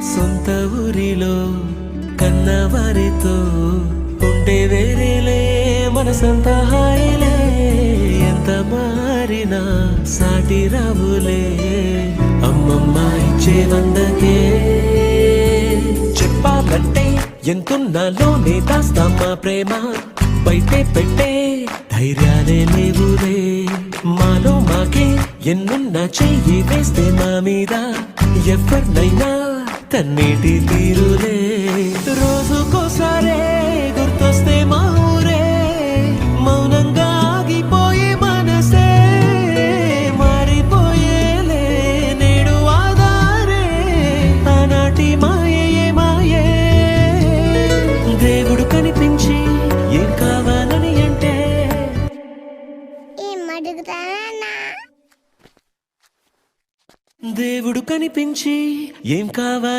సొంత ఊరిలో కన్నవారితో ఉండే వేరేలే మనసంతా హాయిలే ఎంత మారినా సాటి రావులే అమ్మమ్మ ఇచ్చే వందకే చెప్పాలంటే ఎంతున్నలోనే దాస్తామా ప్రేమ బయటే పెట్టే ధైర్యాలే లేవులే మాలో మాకే ఎన్నున్నా చెయ్యి వేస్తే మా మీద ఎవరినైనా కన్నీటి తీరులే రోజుకోసారే గుర్తొస్తే మా ఊరే మౌనంగా ఆగిపోయే మనసే మారిపోయేలే నేడు ఆధారే ఆనాటి మాయే మాయే దేవుడు కనిపించి ఏం కావాలని అంటే దేవుడు కనిపించి ఏం కావాలి